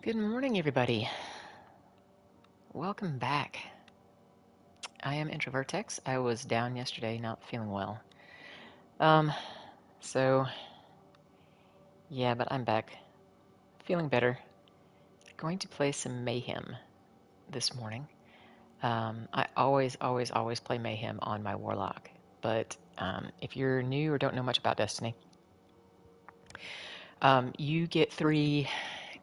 Good morning, everybody. Welcome back. I am Introvertex. I was down yesterday, not feeling well. Um, so yeah, but I'm back, feeling better. Going to play some Mayhem this morning. I always play Mayhem on my Warlock. But if you're new or don't know much about Destiny, you get three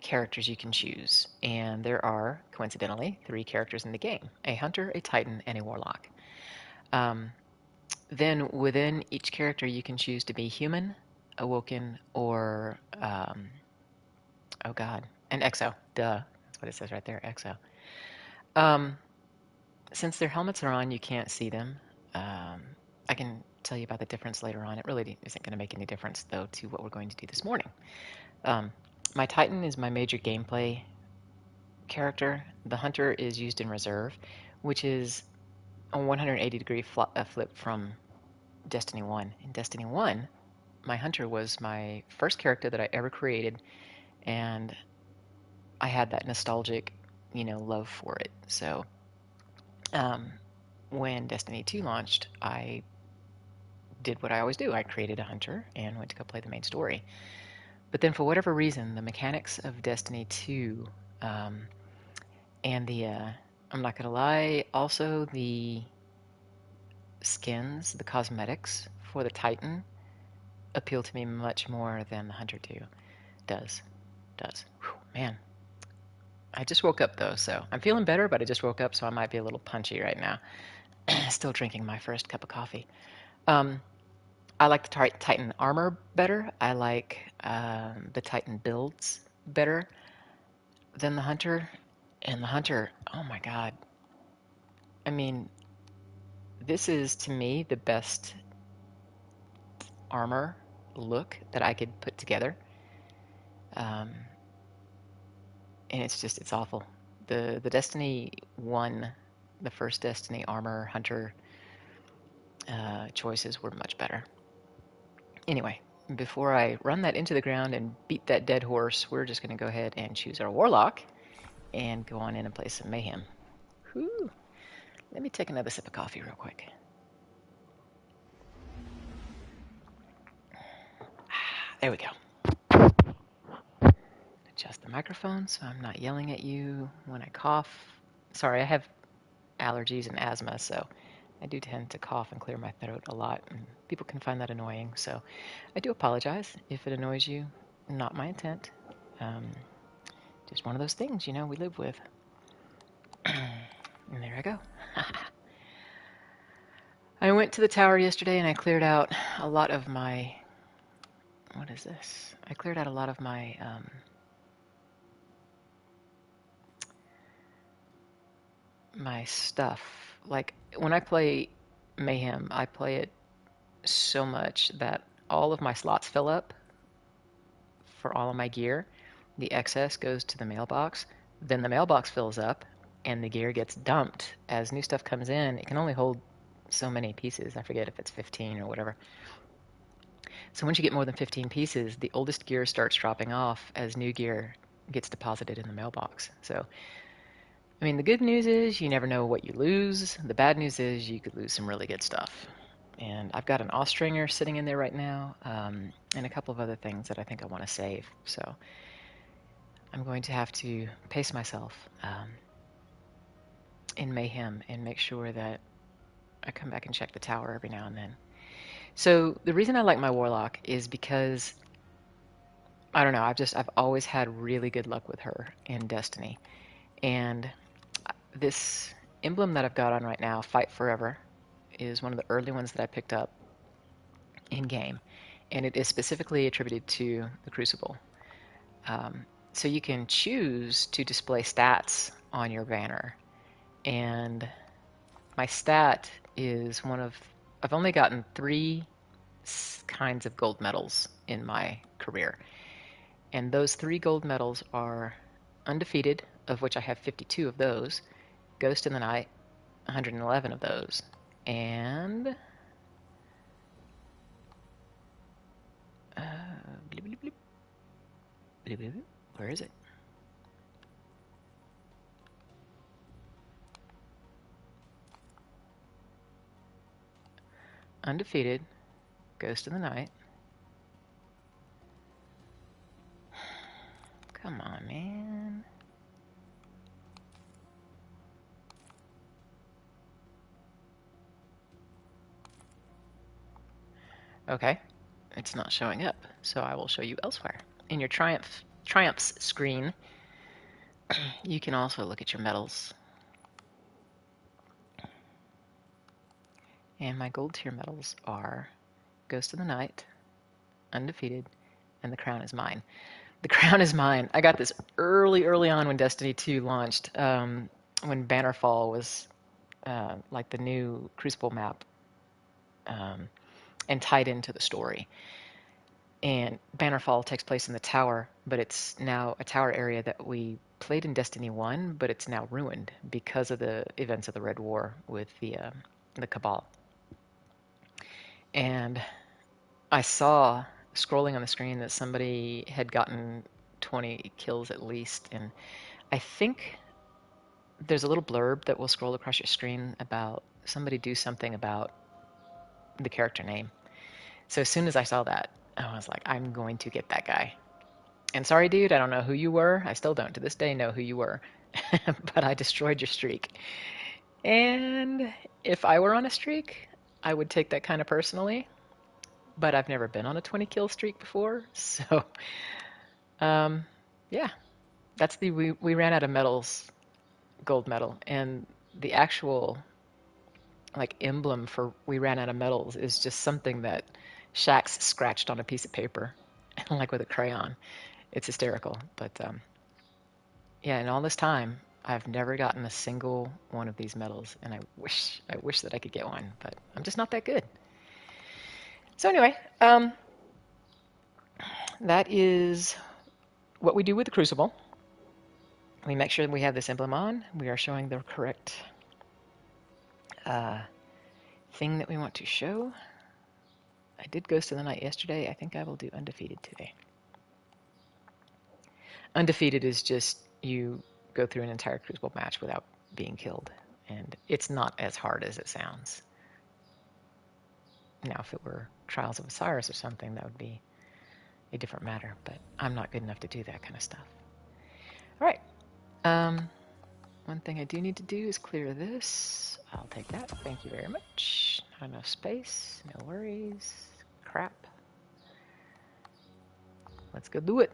characters you can choose, and there are, coincidentally, three characters in the game: a Hunter, a Titan, and a Warlock. Um, Then within each character, you can choose to be human, awoken, or oh god, an exo. Duh, that's what it says right there, exo. Um, since their helmets are on, you can't see them. Um, I can tell you about the difference later on. It really isn't going to make any difference though to what we're going to do this morning. Um, my Titan is my major gameplay character. The Hunter is used in reserve, which is a 180-degree flip from Destiny 1. In Destiny 1, my Hunter was my first character that I ever created, and I had that nostalgic, love for it. So, um, when Destiny 2 launched, I did what I always do. I created a Hunter and went to go play the main story. But then, for whatever reason, the mechanics of Destiny 2 um, and I'm not gonna lie, also the skins, the cosmetics for the Titan appeal to me much more than the Hunter 2 does. Whew, man, I just woke up though, so I'm feeling better, but I just woke up, so I might be a little punchy right now. Still drinking my first cup of coffee. Um, I like the Titan armor better. I like the Titan builds better than the Hunter. And the Hunter, oh my god. I mean, this is to me the best armor look that I could put together. Um, and it's awful. The Destiny 1, the first Destiny armor Hunter choices were much better. Anyway, before I run that into the ground and beat that dead horse, we're just going to go ahead and choose our Warlock and go on in and play some Mayhem. Whew. Let me take another sip of coffee real quick. There we go. Adjust the microphone so I'm not yelling at you when I cough. Sorry, I have allergies and asthma, so I do tend to cough and clear my throat a lot, and people can find that annoying. So I do apologize if it annoys you. Not my intent. Um, just one of those things, we live with. And there I go. I went to the tower yesterday and I cleared out a lot of my. What is this? I cleared out a lot of my my stuff. Like when I play Mayhem, I play it so much that all of my slots fill up for all of my gear. The excess goes to the mailbox. Then the mailbox fills up and the gear gets dumped as new stuff comes in. It can only hold so many pieces. I forget if it's 15 or whatever. So once you get more than 15 pieces, the oldest gear starts dropping off as new gear gets deposited in the mailbox. So, I mean, the good news is you never know what you lose. The bad news is you could lose some really good stuff. And I've got an Austringer sitting in there right now, and a couple of other things that I think I want to save. So I'm going to have to pace myself in Mayhem and make sure that I come back and check the tower every now and then. So the reason I like my Warlock is because I don't know. I've always had really good luck with her in Destiny, and this emblem that I've got on right now, Fight Forever, is one of the early ones that I picked up in game, and it is specifically attributed to the Crucible. So you can choose to display stats on your banner, and my stat is one of. I've only gotten three kinds of gold medals in my career. And those three gold medals are Undefeated, of which I have 52 of those, Ghost in the Night, 111 of those, and bleep, bleep, bleep, bleep, bleep, where is it? undefeated, Ghost of the Night. Come on, man. Okay, it's not showing up, so I will show you elsewhere. In your Triumphs screen, you can also look at your medals. And my gold tier medals are Ghost of the Night, undefeated, and the crown is mine. The crown is mine. I got this early on when Destiny 2 launched, when Bannerfall was like the new Crucible map, and tied into the story. And Bannerfall takes place in the tower, but it's now a tower area that we played in Destiny 1, but it's now ruined because of the events of the Red War with the Cabal. And I saw scrolling on the screen that somebody had gotten 20 kills at least, and I think there's a little blurb that will scroll across your screen about somebody do something about the character name. So as soon as I saw that, I was like, I'm going to get that guy. And sorry, dude, I don't know who you were. I still don't to this day know who you were. But I destroyed your streak. And if I were on a streak, I would take that kind of personally. But I've never been on a 20 kill streak before. So, yeah, we ran out of medals, gold medal. And the actual like emblem for we ran out of medals is just something that Shax scratched on a piece of paper, like with a crayon. It's hysterical. But yeah, in all this time, I've never gotten a single one of these medals, and I wish that I could get one, but I'm just not that good. So anyway, that is what we do with the Crucible. We make sure that we have this emblem on. We are showing the correct thing that we want to show. I did Ghost of the Night yesterday. I think I will do Undefeated today. Undefeated is just you go through an entire Crucible match without being killed, and it's not as hard as it sounds. Now, if it were Trials of Osiris or something, that would be a different matter, but I'm not good enough to do that kind of stuff. All right. One thing I do need to do is clear this. I'll take that. Thank you very much. Not enough space. No worries. Crap. Let's go do it.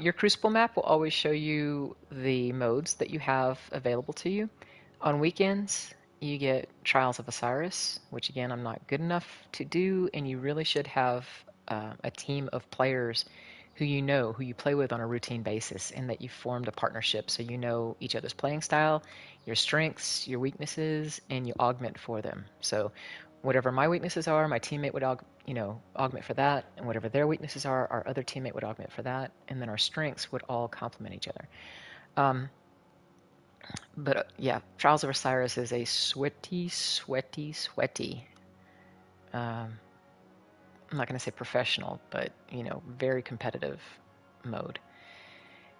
Your Crucible map will always show you the modes that you have available to you. On weekends, you get Trials of Osiris, which again, I'm not good enough to do, and you really should have a team of players who you play with on a routine basis, and that you've formed a partnership so you know each other's playing style, your strengths, your weaknesses, and you augment for them. So whatever my weaknesses are, my teammate would augment for that, and whatever their weaknesses are, our other teammate would augment for that, and then our strengths would all complement each other. But yeah, Trials of Osiris is a sweaty. I'm not going to say professional, but very competitive mode.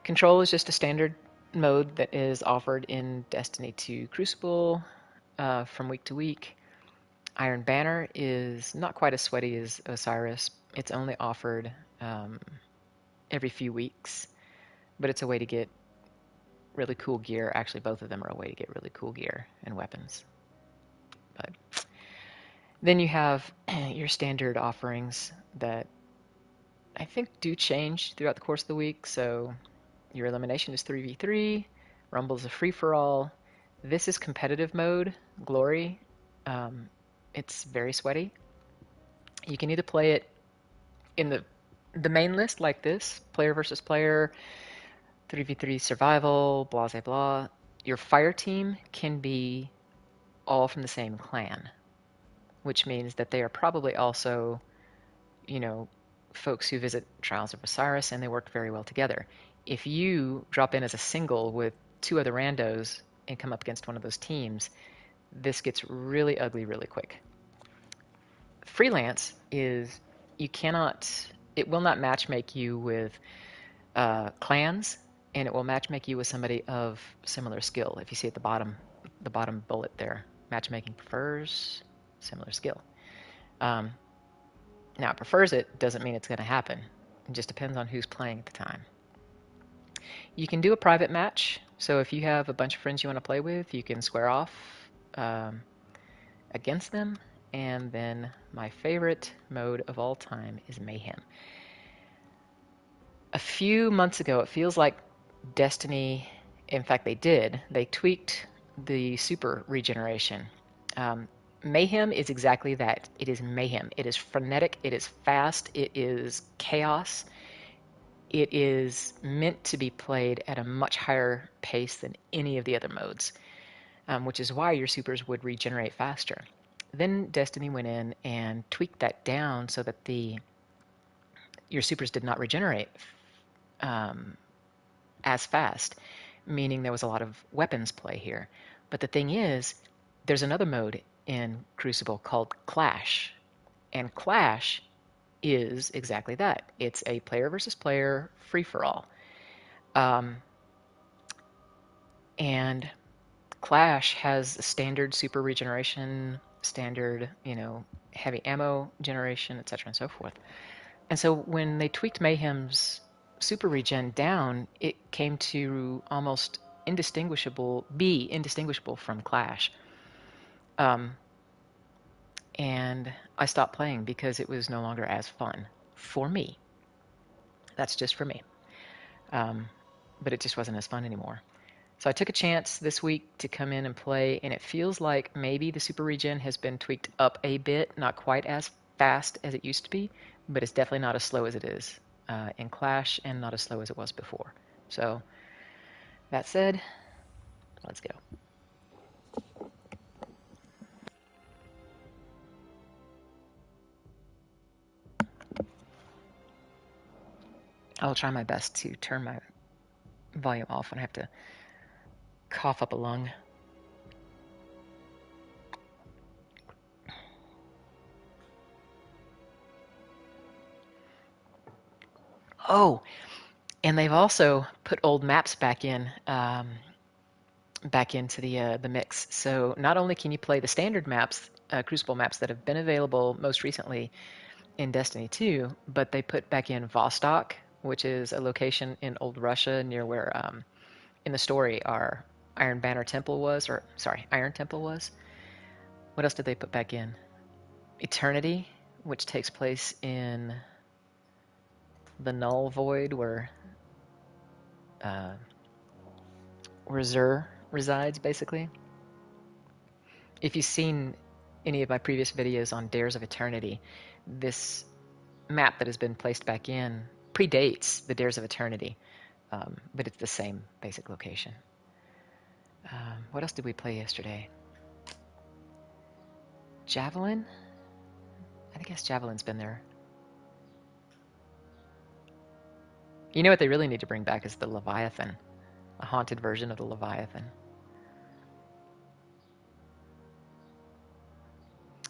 Control is just a standard mode that is offered in Destiny 2 Crucible from week to week. Iron Banner is not quite as sweaty as Osiris. It's only offered every few weeks, but it's a way to get really cool gear. Actually, both of them are a way to get really cool gear and weapons. But then you have your standard offerings that I think do change throughout the course of the week. So your elimination is 3v3, Rumble is a free-for-all. This is competitive mode, Glory. It's very sweaty. You can either play it in the main list like this, player versus player, 3v3 survival, blah, blah, blah. Your fire team can be all from the same clan, which means that they are probably also, folks who visit Trials of Osiris, and they work very well together. If you drop in as a single with two other randos and come up against one of those teams, this gets really ugly really quick. Freelance is it will not matchmake you with clans, and it will matchmake you with somebody of similar skill. If you see at the bottom bullet there, Matchmaking prefers similar skill. Um, Now, it prefers it doesn't mean it's going to happen. It just depends on who's playing at the time. You can do a private match. So if you have a bunch of friends you want to play with, you can square off um, against them. And then my favorite mode of all time is Mayhem. A few months ago, it feels like Destiny, in fact, they tweaked the super regeneration. Um, Mayhem is exactly that. It is mayhem. It is frenetic. It is fast. It is chaos. It is meant to be played at a much higher pace than any of the other modes, which is why your supers would regenerate faster. Then Destiny went in and tweaked that down so that your supers did not regenerate um, as fast, meaning there was a lot of weapons play here. But the thing is, there's another mode in Crucible called Clash, and Clash is exactly that. It's a player versus player free for all. Um, and Clash has standard super regeneration, standard, heavy ammo generation, etc. and so forth. And so when they tweaked Mayhem's super regen down, it came to almost be indistinguishable from Clash. And I stopped playing because it was no longer as fun for me. That's just for me. But it just wasn't as fun anymore. So I took a chance this week to come in and play, and it feels like maybe the super regen has been tweaked up a bit, not quite as fast as it used to be, but it's definitely not as slow as it is in Clash, and not as slow as it was before. So that said, let's go. I'll try my best to turn my volume off when I have to cough up a lung. Oh, and they've also put old maps back into the mix. So not only can you play the standard maps, Crucible maps that have been available most recently in Destiny 2, but they put back in Vostok, which is a location in old Russia near where, in the story, our Iron Temple was. What else did they put back in? Eternity, which takes place in the Null Void, where Xur resides, basically. If you've seen any of my previous videos on Dares of Eternity, this map that has been placed back in predates the Dares of Eternity, but it's the same basic location. What else did we play yesterday? Javelin? I guess Javelin's been there. You know what they really need to bring back is the Leviathan, a haunted version of the Leviathan.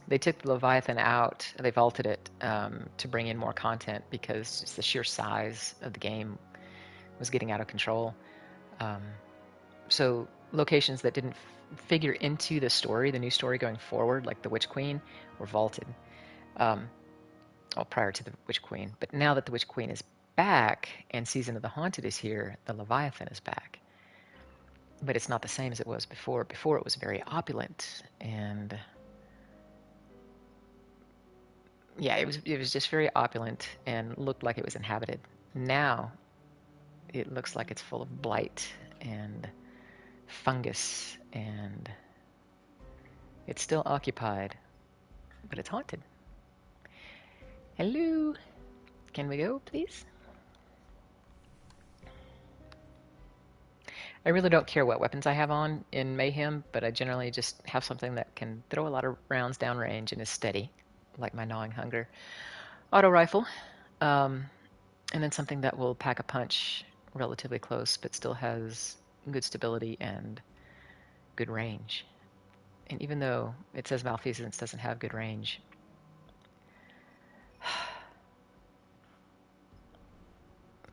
They took the Leviathan out, they vaulted it to bring in more content because just the sheer size of the game was getting out of control. So locations that didn't figure into the story, the new story going forward, like the Witch Queen, were vaulted. Prior to the Witch Queen. But now that the Witch Queen is back and Season of the Haunted is here, the Leviathan is back. But it's not the same as it was before. Before it was very opulent and yeah, it was just very opulent and looked like it was inhabited. Now it looks like it's full of blight and fungus, and it's still occupied, but it's haunted. Hello, can we go, please? I really don't care what weapons I have on in Mayhem, but I generally just have something that can throw a lot of rounds downrange and is steady, like my Gnawing Hunger auto rifle, and then something that will pack a punch relatively close, but still has good stability and good range. And even though it says Malfeasance doesn't have good range,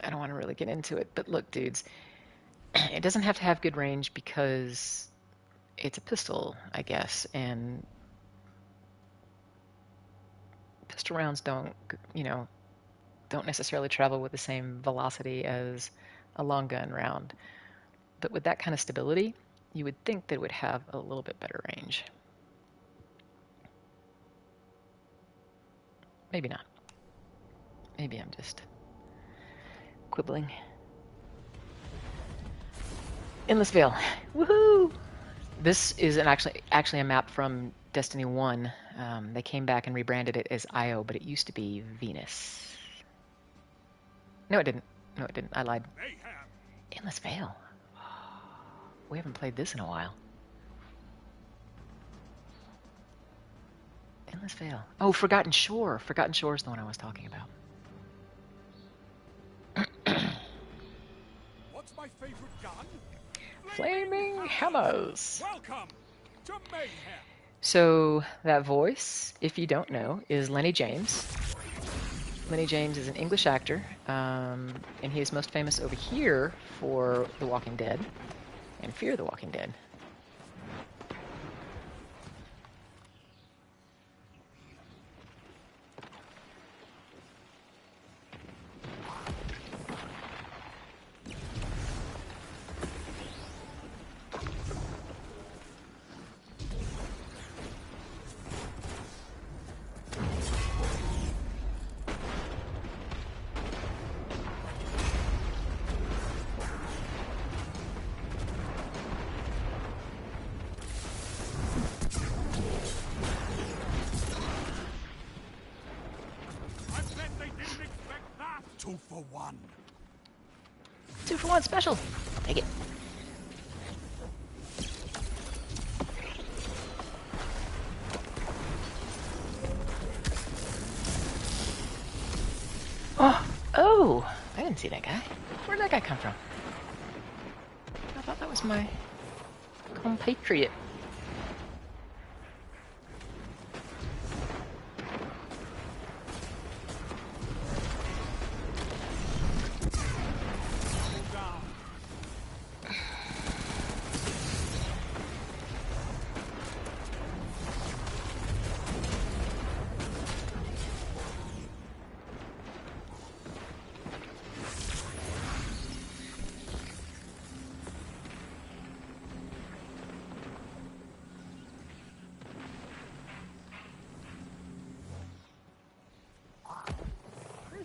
I don't want to really get into it, but look, dudes, it doesn't have to have good range because it's a pistol, I guess, and pistol rounds don't, don't necessarily travel with the same velocity as a long gun round. But with that kind of stability, you would think that it would have a little bit better range. Maybe not. Maybe I'm just quibbling. Endless Vale. Woohoo! This is actually a map from Destiny 1. They came back and rebranded it as Io, but it used to be Venus. No, it didn't. No, it didn't. I lied. Mayhem. Endless Vale. We haven't played this in a while. Endless Vale. Oh, Forgotten Shore. Forgotten Shore is the one I was talking about. What's my favorite gun? Flaming Hammers. Welcome to Mayhem. So that voice, if you don't know, is Lenny James. Lenny James is an English actor, and he is most famous over here for The Walking Dead and Fear the Walking Dead. Two for one. 2-for-1 special. Take it. Oh! I didn't see that guy. Where'd that guy come from? I thought that was my compatriot.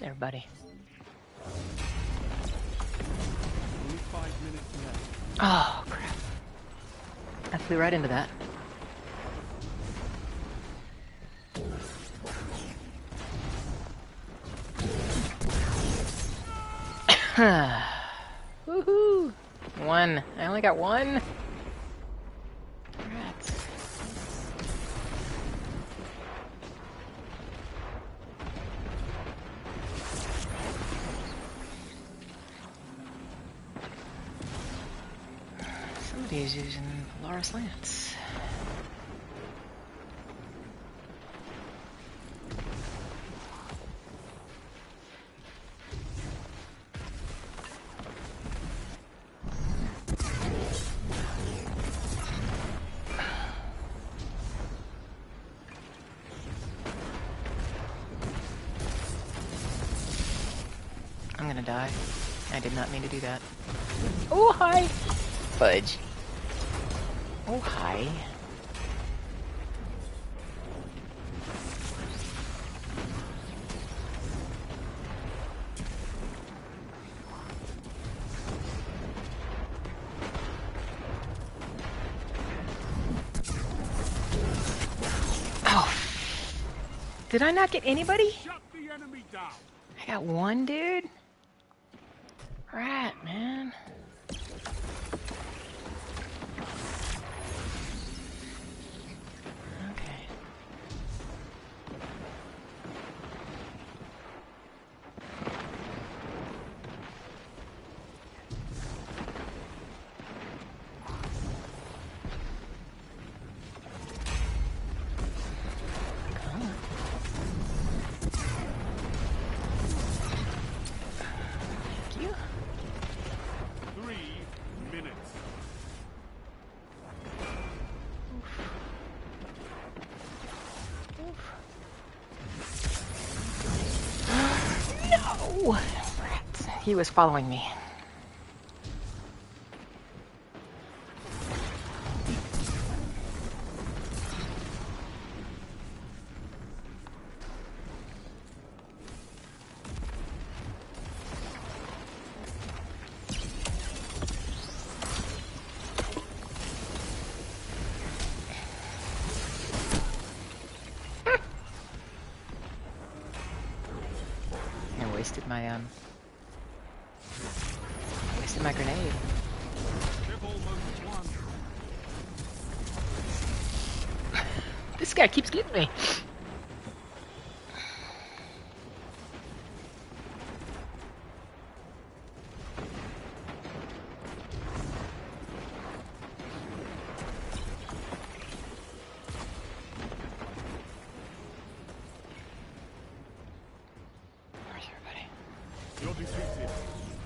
There, buddy. Only 5 minutes left. Oh, crap. I flew right into that. Woohoo! One. I only got one. Rats. Somebody's using Polaris Lance. I'm gonna die. I did not mean to do that. Oh, hi! Fudge. Oh, hi. Oh. Did I not get anybody? Shut the enemy down. I got one, dude. Right, man. Okay. Come on. Thank you. No! Rats. He was following me. I wasted my grenade. They've almost won. This guy keeps getting me. Where's everybody? You're defeated.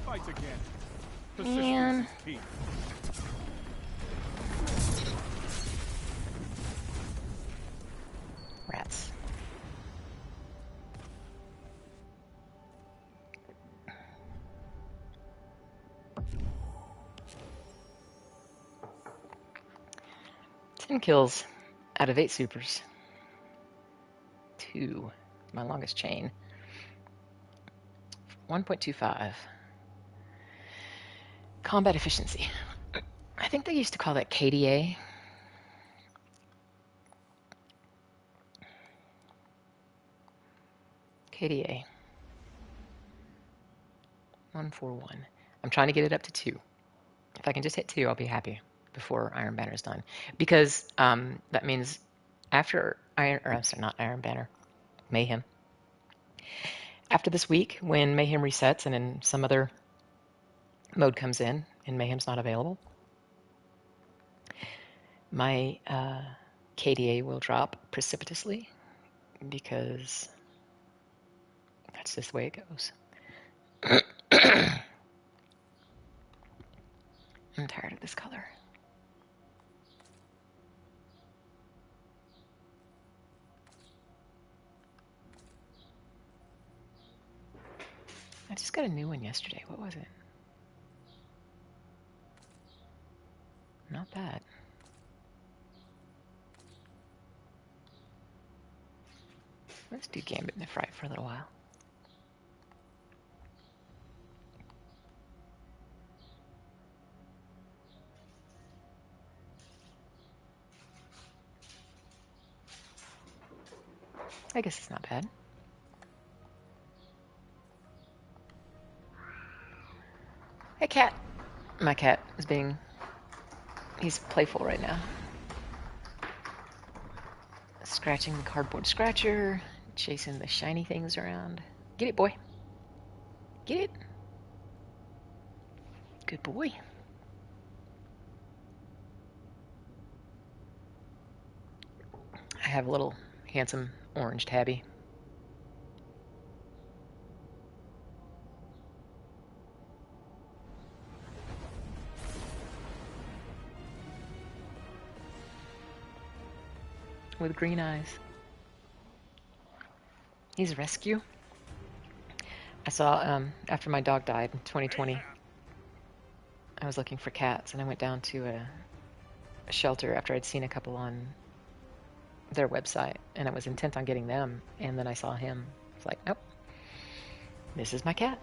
Fight again. Man. Persistence is key. Rats. Ten kills out of 8 supers. 2. My longest chain. 1.25. Combat efficiency. I think they used to call that KDA. KDA. 141. I'm trying to get it up to 2. If I can just hit 2, I'll be happy before Iron Banner is done. Because that means after not Iron Banner, Mayhem. After this week, when Mayhem resets and then some other mode comes in and Mayhem's not available, my KDA will drop precipitously because that's just the way it goes. I'm tired of this color. I just got a new one yesterday. What was it? Not bad. Let's do Gambit in the Fright for a little while. I guess it's not bad. Hey, cat. My cat is he's playful right now. Scratching the cardboard scratcher, chasing the shiny things around. Get it, boy. Get it. Good boy. I have a little handsome orange tabby. With green eyes. He's a rescue. I saw, after my dog died in 2020, I was looking for cats, and I went down to a shelter after I'd seen a couple on their website, and I was intent on getting them, and then I saw him. I was like, nope, this is my cat.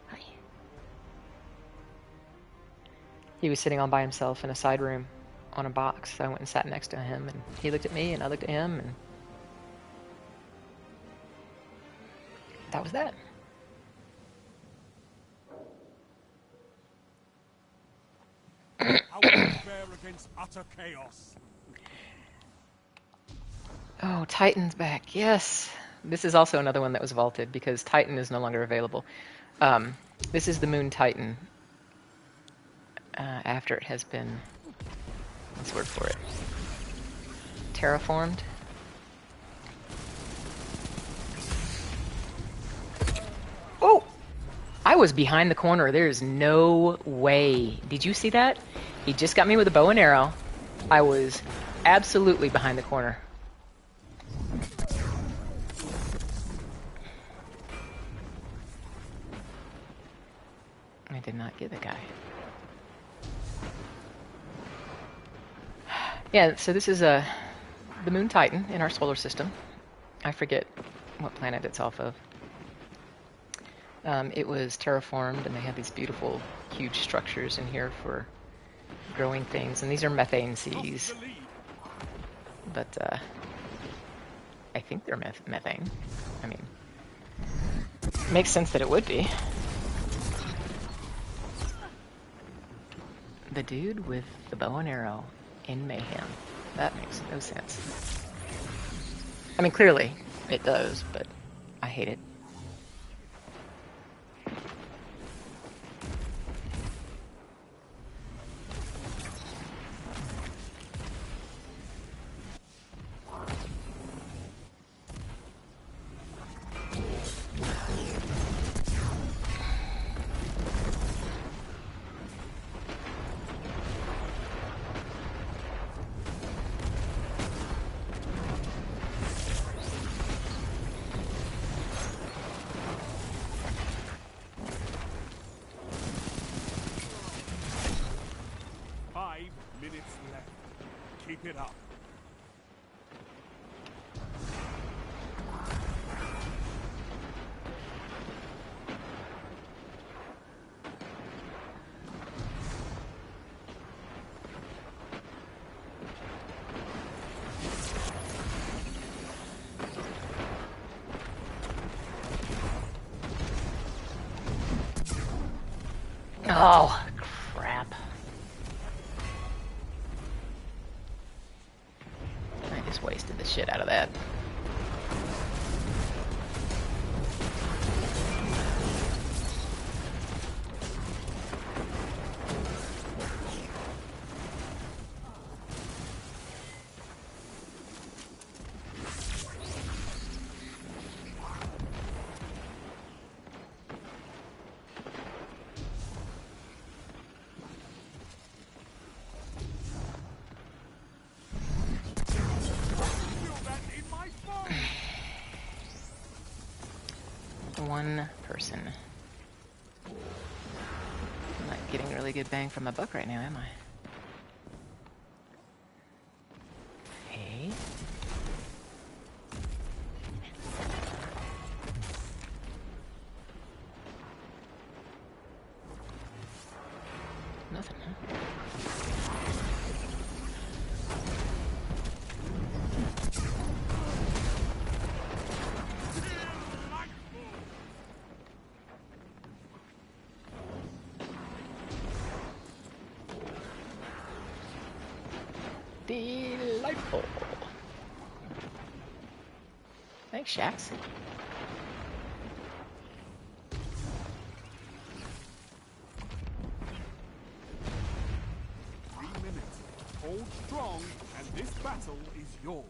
Hi. He was sitting all by himself in a side room on a box, so I went and sat next to him, and he looked at me, and I looked at him, and that was that. How will you fare against utter chaos? Oh, Titan's back. Yes. This is also another one that was vaulted because Titan is no longer available. This is the Moon Titan after it has been, what's the word for it? Terraformed. Oh! I was behind the corner. There's no way. Did you see that? He just got me with a bow and arrow. I was absolutely behind the corner. did not get the guy. Yeah, so this is the moon Titan in our solar system. I forget what planet it's off of. It was terraformed, and they have these beautiful, huge structures in here for growing things. And these are methane seas. But I think they're methane. I mean, it makes sense that it would be. The dude with the bow and arrow in Mayhem. That makes no sense. I mean, clearly it does, but I hate it. Keep it up. Oh, crap. I just wasted the shit out of that. One person. I'm not getting really good bang from my buck right now, am I? Hey. Nothing, huh? Delightful. Thanks, Shax. Hold strong, and this battle is yours.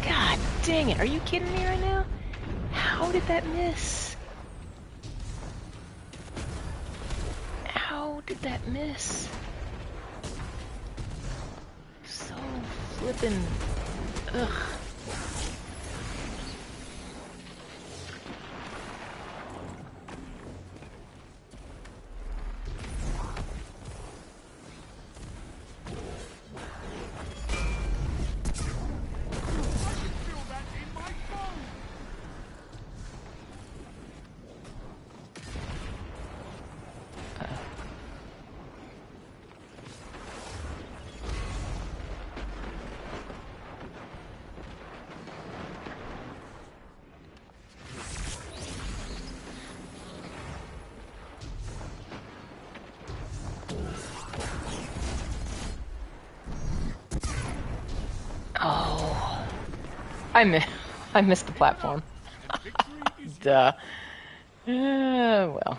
God dang it, are you kidding me right now? How did that miss? How did that miss? So flippin'... Ugh. Oh, I missed the platform. Duh. Well.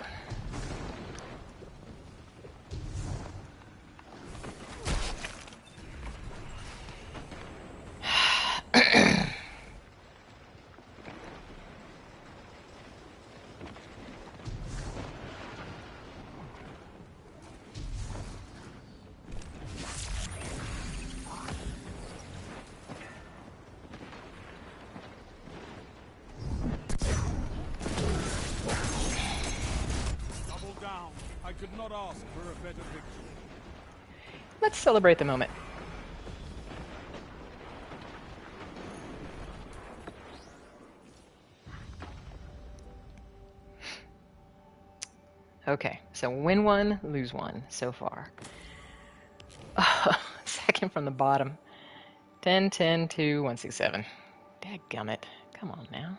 I could not ask for a better victory. Let's celebrate the moment. Okay, so win one, lose one so far. Second from the bottom. 10, 10, 2, 167. Dadgummit. Come on now.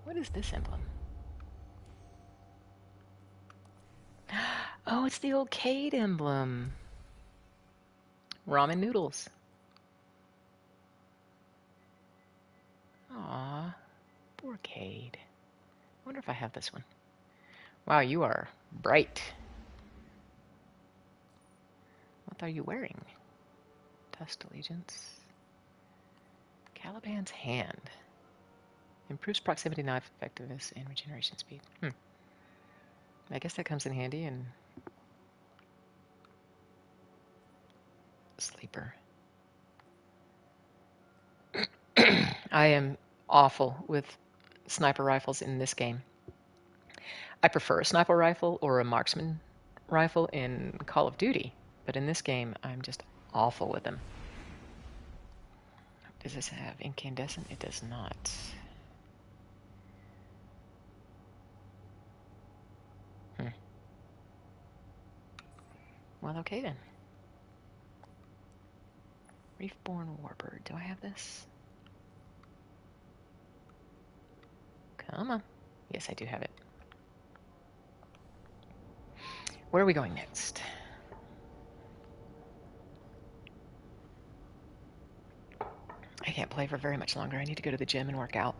What is this emblem? Oh, it's the old Cade emblem. Ramen noodles. Aw, poor Cade. Wonder if I have this one. Wow, you are bright. What are you wearing? Dust Allegiance. Caliban's Hand. Improves proximity knife effectiveness and regeneration speed. I guess that comes in handy in Sleeper. I am awful with sniper rifles in this game. I prefer a sniper rifle or a marksman rifle in Call of Duty, but in this game, I'm just awful with them. Does this have incandescent? It does not. Well, okay then. Reefborn Warbird. Do I have this? Come on. Yes, I do have it. Where are we going next? I can't play for very much longer. I need to go to the gym and work out.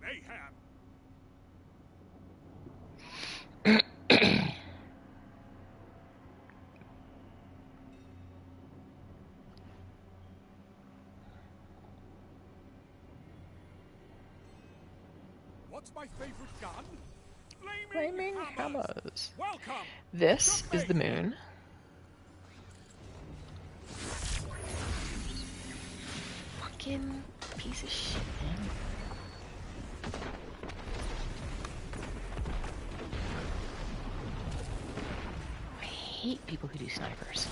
Mayhem! What's my favorite gun? Flaming Hammers! Hammers. Welcome! This is the moon. Fucking piece of shit, man. I hate people who do snipers.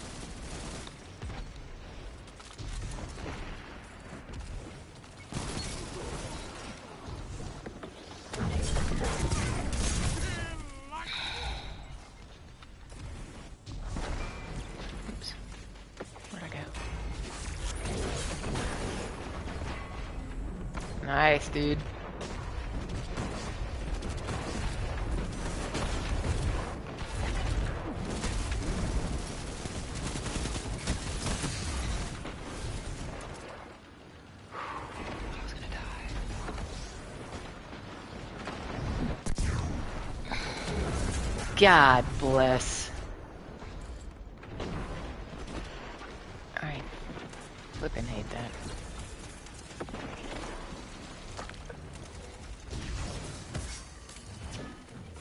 Oops. Where'd I go? Nice, dude. I was gonna die. God bless. I flippin' hate that.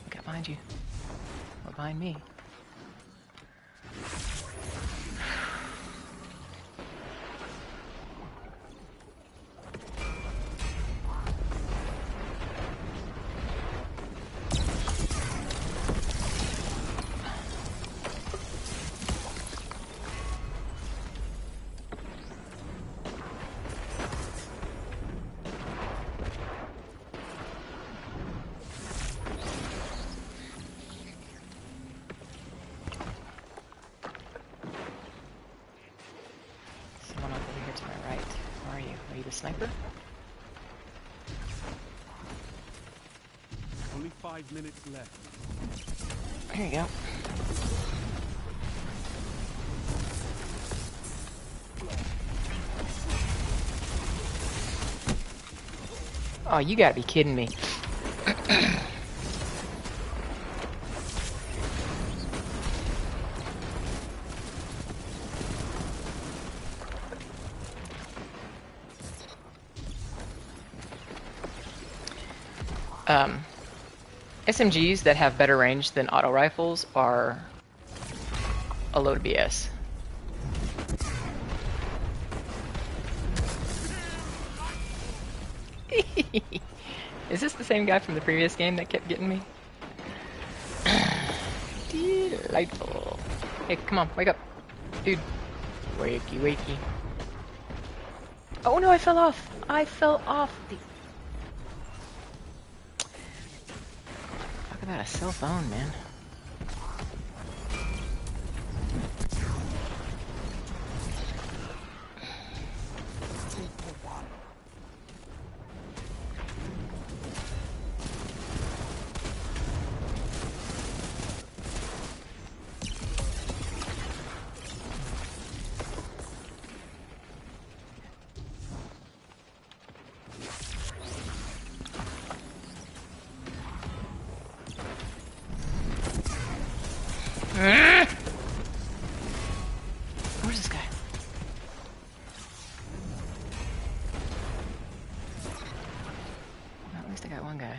Look out behind you. Or behind me. Someone up over here to my right. Where are you? Are you the sniper? Only 5 minutes left. There you go. Oh, you gotta be kidding me. SMGs that have better range than auto rifles are a load of BS. Is this the same guy from the previous game that kept getting me? Delightful. Hey, come on, wake up. Dude. Wakey, wakey. Oh no, I fell off. I fell off the... Talk about a cell phone, man. Where's this guy? Well, at least I got one guy.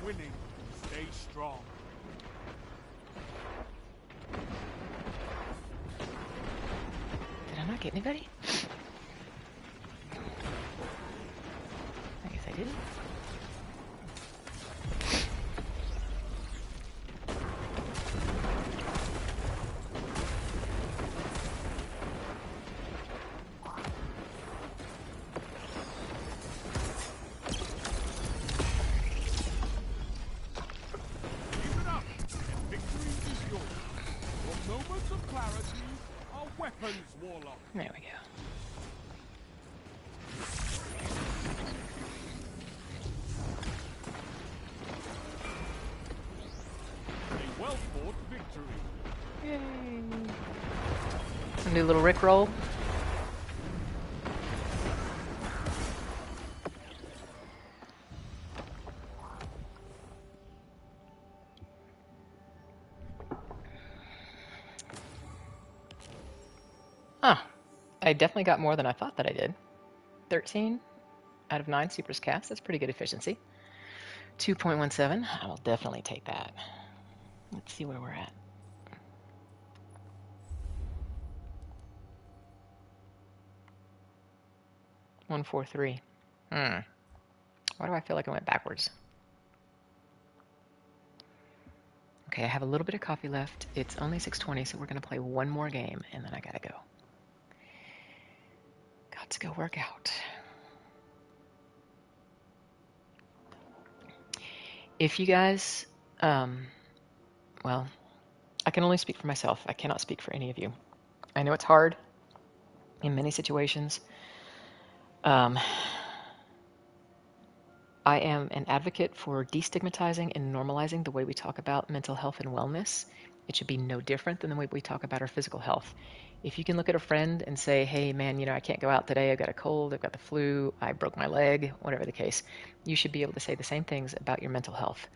Winning. Stay strong. Did I not get anybody? I guess I didn't. There we go. A well-fought victory. Yay. A new little Rickroll. Huh. I definitely got more than I thought that I did. 13 out of 9 supers cast. That's pretty good efficiency. 2.17. I will definitely take that. Let's see where we're at. One, 4, 3. Why do I feel like I went backwards? Okay, I have a little bit of coffee left. It's only 6:20, so we're going to play one more game, and then I gotta go. Got to go work out. If you guys, well, I can only speak for myself. I cannot speak for any of you. I know it's hard in many situations. I am an advocate for destigmatizing and normalizing the way we talk about mental health and wellness. It should be no different than the way we talk about our physical health. If you can look at a friend and say, hey, man, I can't go out today. I've got a cold. I've got the flu. I broke my leg, whatever the case. You should be able to say the same things about your mental health.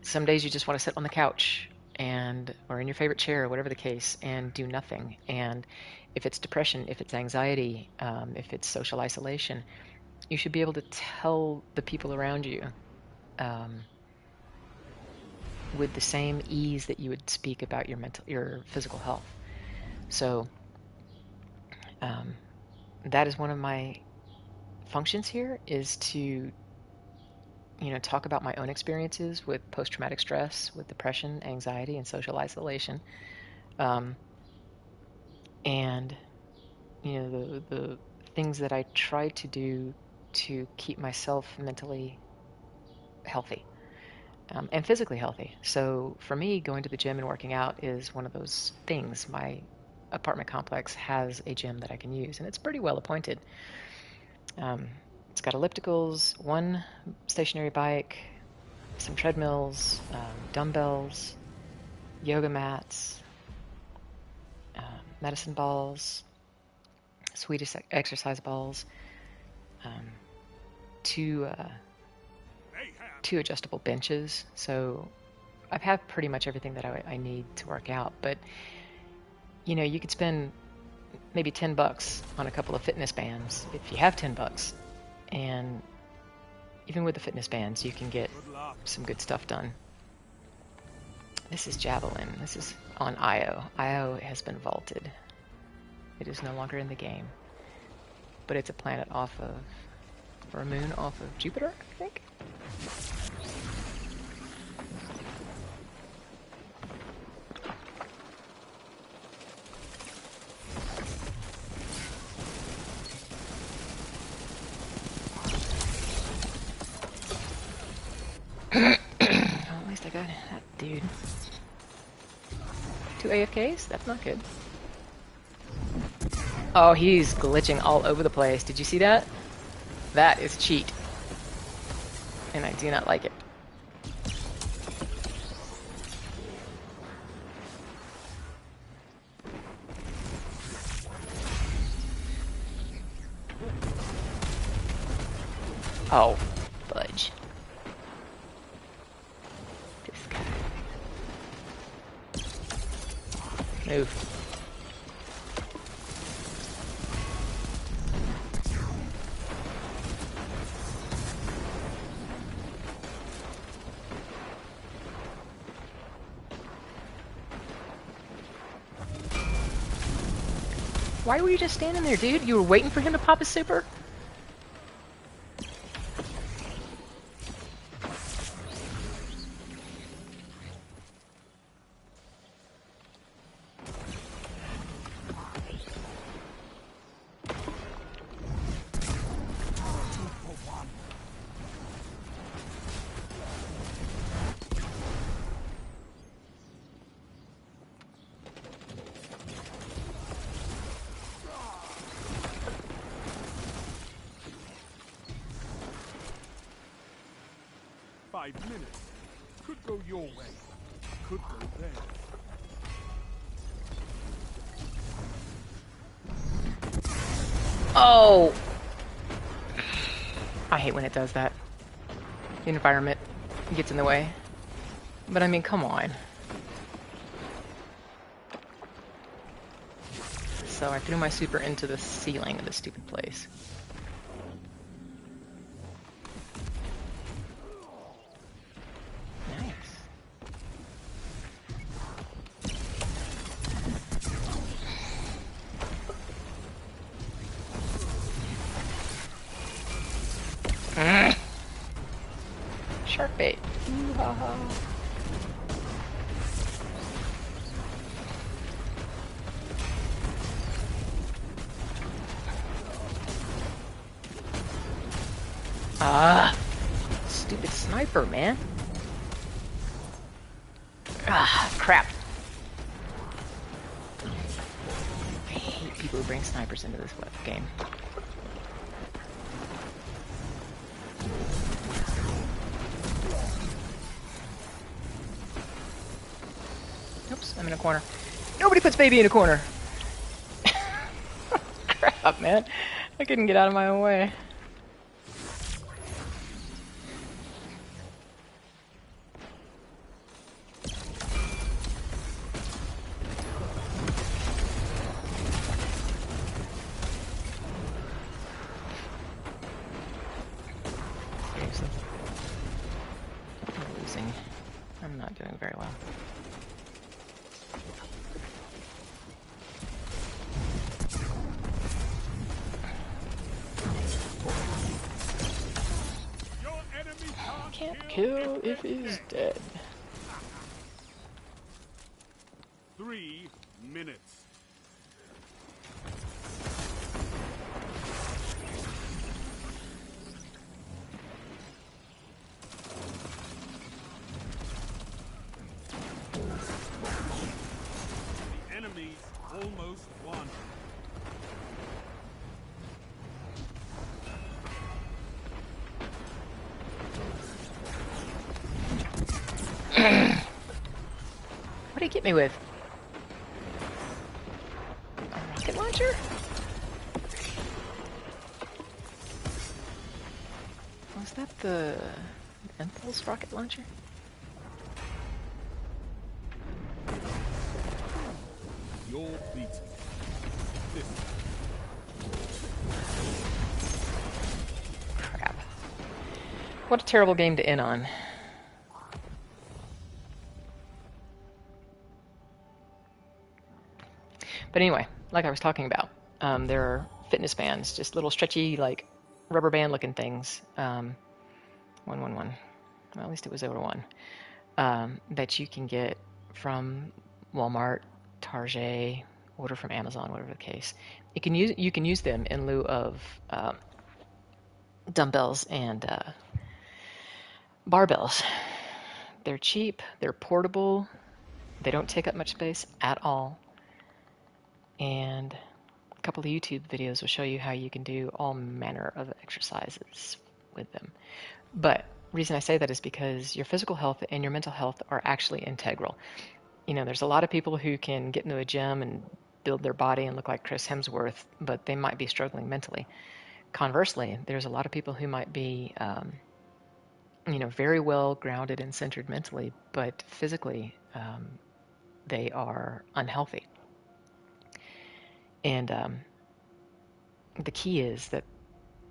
Some days you just want to sit on the couch or in your favorite chair, whatever the case, and do nothing. And if it's depression, if it's anxiety, if it's social isolation, you should be able to tell the people around you with the same ease that you would speak about your physical health. So that is one of my functions here, is to talk about my own experiences with post-traumatic stress, with depression, anxiety, and social isolation. And the things that I try to do to keep myself mentally healthy and physically healthy. So for me, going to the gym and working out is one of those things. My apartment complex has a gym that I can use, and it's pretty well appointed. It's got ellipticals, one stationary bike, some treadmills, dumbbells, yoga mats, medicine balls, Swedish exercise balls, two Mayhem. two adjustable benches, so I've had pretty much everything that I need to work out. But you know, you could spend maybe $10 on a couple of fitness bands if you have $10, and even with the fitness bands, you can get Good luck. some good stuff done. This is Javelin. This is on Io. Io has been vaulted. It is no longer in the game, but it's a planet off of, or a moon off of Jupiter, I think. Well, at least I got that dude. 2 AFKs? That's not good. Oh, he's glitching all over the place. Did you see that? That is cheat. And I do not like it. Oh, fudge. This guy. Move. Why were you just standing there, dude? You were waiting for him to pop his super? Minutes. Could go your way. Could go there. Oh! I hate when it does that. The environment gets in the way. But I mean, come on. So I threw my super into the ceiling of this stupid place. Shark bait. Ooh, ha, ha. Ah, stupid sniper, man. Ah, crap. I hate people who bring snipers into this game. Oops, I'm in a corner. Nobody puts baby in a corner. Crap, man. I couldn't get out of my own way. Seriously. I'm losing. I'm not doing very well. Can't kill if he's dead. 3 minutes. The enemy's almost won. What did he get me with? A rocket launcher? that the Impulse rocket launcher? You're beaten. This Crap. What a terrible game to end on. But anyway, like I was talking about, there are fitness bands, just little stretchy, like rubber band looking things. 111. Well, at least it was over one. That you can get from Walmart, Target, order from Amazon, whatever the case. You can use them in lieu of dumbbells and barbells. They're cheap, they're portable, they don't take up much space at all, and a couple of YouTube videos will show you how you can do all manner of exercises with them. But the reason I say that is because your physical health and your mental health are actually integral. You know, there's a lot of people who can get into a gym and build their body and look like Chris Hemsworth, but they might be struggling mentally. Conversely, there's a lot of people who might be, very well grounded and centered mentally, but physically they are unhealthy. And the key is that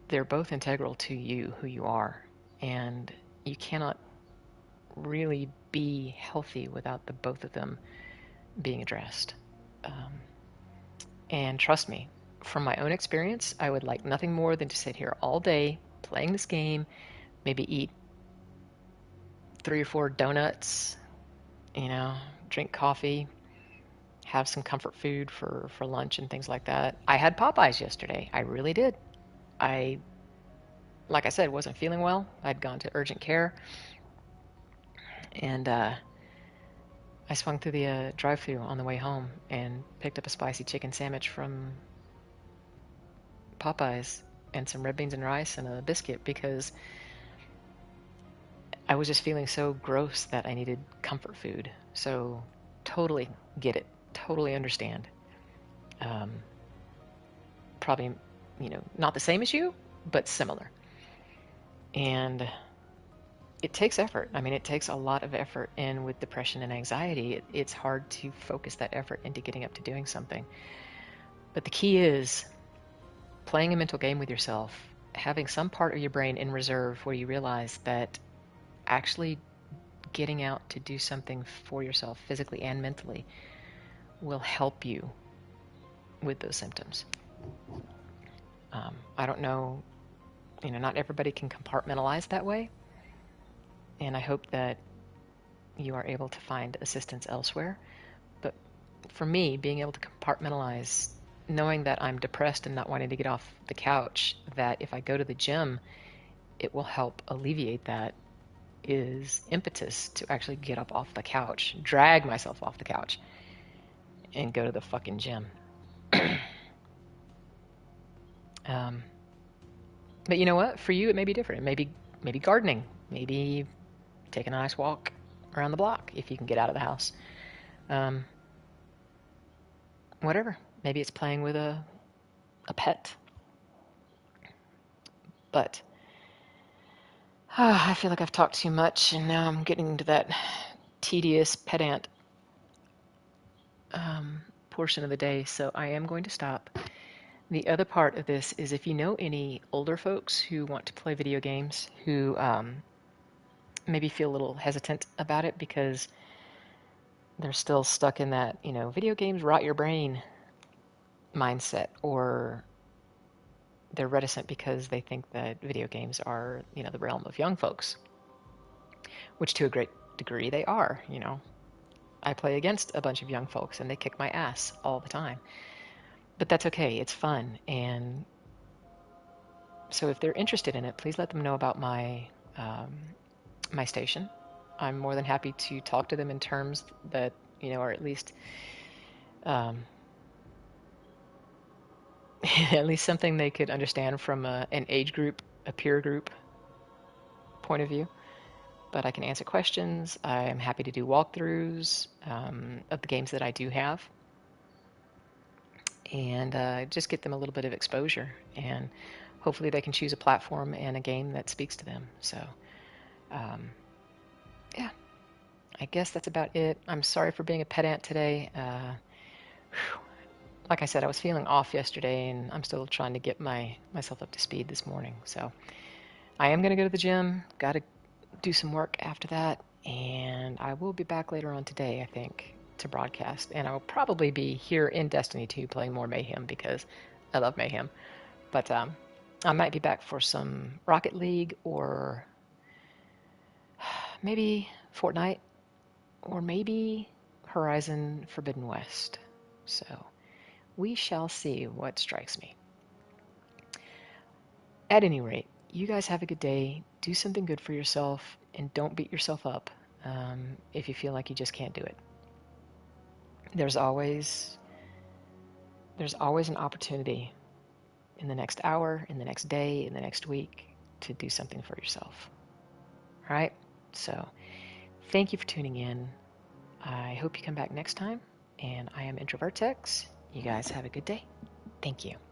they're both integral to you, who you are, and you cannot really be healthy without the both of them being addressed. And trust me, from my own experience, I would like nothing more than to sit here all day playing this game, maybe eat 3 or 4 donuts, drink coffee, have some comfort food for lunch and things like that. I had Popeyes yesterday. I really did. I, like I said, wasn't feeling well. I'd gone to urgent care, and I swung through the drive-thru on the way home and picked up a spicy chicken sandwich from Popeyes and some red beans and rice and a biscuit because I was just feeling so gross that I needed comfort food. So totally get it. Totally understand. Probably, not the same as you, but similar. And it takes effort. I mean, it takes a lot of effort. And with depression and anxiety, it's hard to focus that effort into getting up to doing something. But the key is playing a mental game with yourself, having some part of your brain in reserve where you realize that actually getting out to do something for yourself physically and mentally will help you with those symptoms. I don't know, not everybody can compartmentalize that way, and I hope that you are able to find assistance elsewhere. But for me, being able to compartmentalize, knowing that I'm depressed and not wanting to get off the couch, that if I go to the gym, it will help alleviate that, is impetus to actually get up off the couch, drag myself off the couch, and go to the fucking gym. But you know what? For you, it may be different. Maybe gardening. Maybe taking a nice walk around the block if you can get out of the house. Whatever. Maybe it's playing with a pet. But I feel like I've talked too much, and now I'm getting into that tedious pedant portion of the day, so I am going to stop. The other part of this is if you know any older folks who want to play video games who maybe feel a little hesitant about it because they're still stuck in that, video games rot your brain mindset, or they're reticent because they think that video games are, the realm of young folks, which to a great degree they are, I play against a bunch of young folks and they kick my ass all the time. But that's okay. It's fun. And so if they're interested in it, please let them know about my my station. I'm more than happy to talk to them in terms that, are at least at least something they could understand from an age group, a peer group point of view. But I can answer questions. I am happy to do walkthroughs of the games that I do have, and just get them a little bit of exposure. And hopefully they can choose a platform and a game that speaks to them. So, um, yeah, I guess that's about it. I'm sorry for being a pedant today. Like I said, I was feeling off yesterday, and I'm still trying to get myself up to speed this morning. So I am going to go to the gym. Got to do some work after that, and I will be back later on today, I think, to broadcast. And I will probably be here in Destiny 2 playing more Mayhem because I love Mayhem. But I might be back for some Rocket League or maybe Fortnite or maybe Horizon Forbidden West. So we shall see what strikes me. At any rate, you guys have a good day. Do something good for yourself and don't beat yourself up if you feel like you just can't do it. There's always an opportunity in the next hour, in the next day, in the next week to do something for yourself. All right? So, thank you for tuning in. I hope you come back next time. And I am Introvertex. You guys have a good day. Thank you.